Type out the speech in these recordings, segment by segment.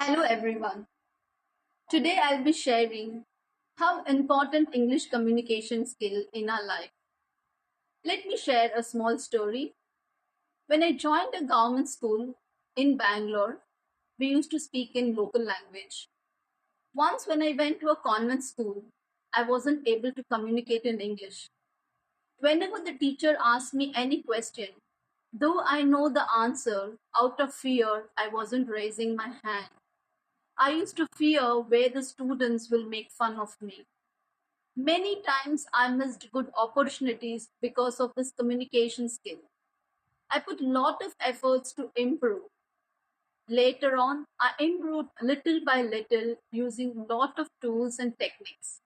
Hello everyone. Today I'll be sharing how important English communication skill in our life. Let me share a small story. When I joined a government school in Bangalore, we used to speak in local language. Once when I went to a convent school, I wasn't able to communicate in English. Whenever the teacher asked me any question, though I know the answer, out of fear I wasn't raising my hand. I used to fear where the students will make fun of me. Many times I missed good opportunities because of this communication skill. I put lot of efforts to improve. Later on, I improved little by little using lot of tools and techniques.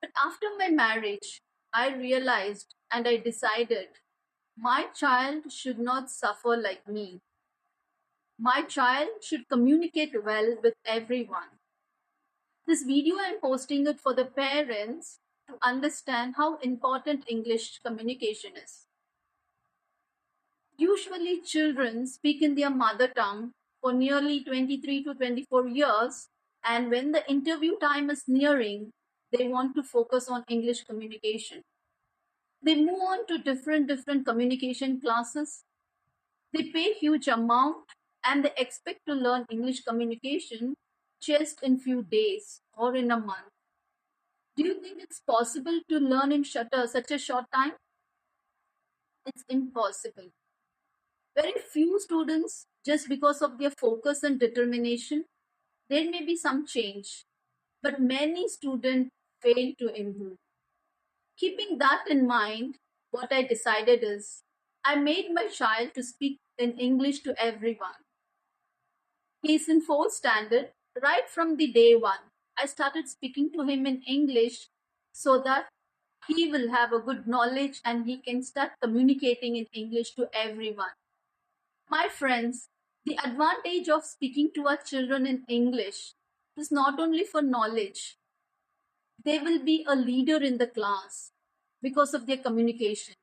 But after my marriage, I realized and I decided my child should not suffer like me. My child should communicate well with everyone. This video I'm posting it for the parents to understand how important English communication is. Usually children speak in their mother tongue for nearly 23 to 24 years, and when the interview time is nearing, they want to focus on English communication. They move on to different communication classes. They pay huge amount and they expect to learn English communication just in few days or in a month. Do you think it's possible to learn in such a short time? It's impossible. Very few students, just because of their focus and determination, there may be some change, but many students fail to improve. Keeping that in mind, what I decided is I made my child to speak in English to everyone. He's in fourth standard. Right from the day one, I started speaking to him in English so that he will have a good knowledge and he can start communicating in English to everyone. My friends, the advantage of speaking to our children in English is not only for knowledge, they will be a leader in the class because of their communication.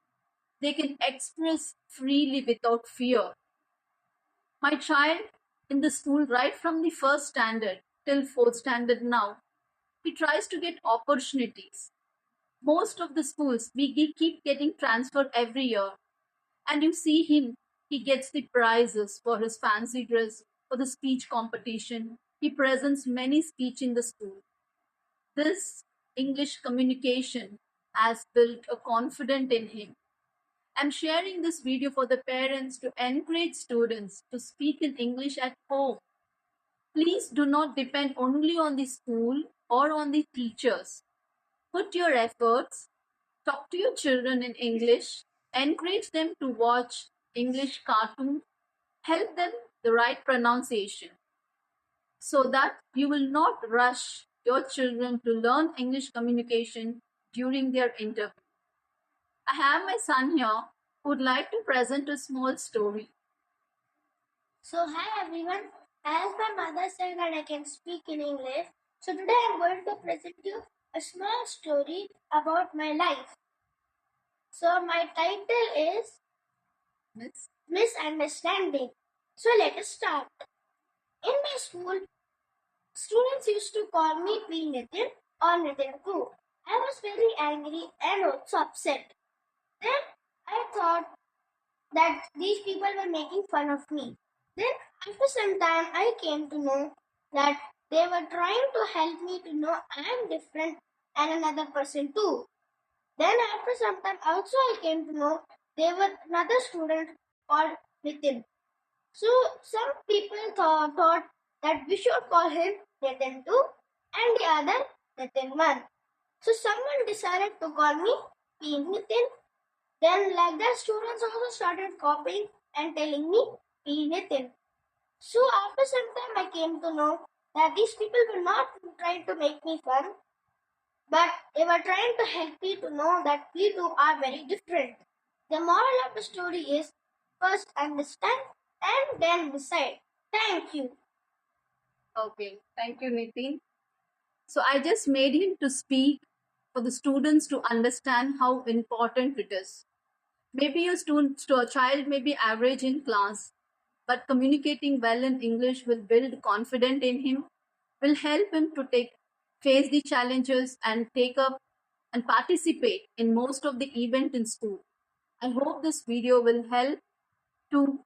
They can express freely without fear. My child in the school, right from the first standard till fourth standard now, he tries to get opportunities. Most of the schools, we keep getting transferred every year. And you see him, he gets the prizes for his fancy dress, for the speech competition. He presents many speech in the school. This English communication has built a confidence in him. I'm sharing this video for the parents to encourage students to speak in English at home. Please do not depend only on the school or on the teachers. Put your efforts, talk to your children in English, encourage them to watch English cartoons, help them the right pronunciation so that you will not rush your children to learn English communication during their interview. I have my son here who would like to present a small story. So, hi everyone. As my mother said that I can speak in English, so today I'm going to present you a small story about my life. So, my title is Miss? Misunderstanding. So, let us start. In my school, students used to call me P. Nitin or Nitin too. I was very angry and also upset. Then I thought that these people were making fun of me. Then, after some time, I came to know that they were trying to help me to know I am different and another person too. Then, after some time, also I came to know they were another student called Nitin. So, some people thought that we should call him Nitin 2 and the other Nitin 1. So, someone decided to call me P. Nitin. Then, like that, students also started copying and telling me P. Nitin. So, after some time, I came to know that these people were not trying to make me fun, but they were trying to help me to know that we two are very different. The moral of the story is first understand and then decide. Thank you. Okay, thank you, Nitin. So I just made him to speak for the students to understand how important it is. Maybe your child may be average in class, but communicating well in English will build confidence in him, will help him to face the challenges and take up and participate in most of the event in school. I hope this video will help to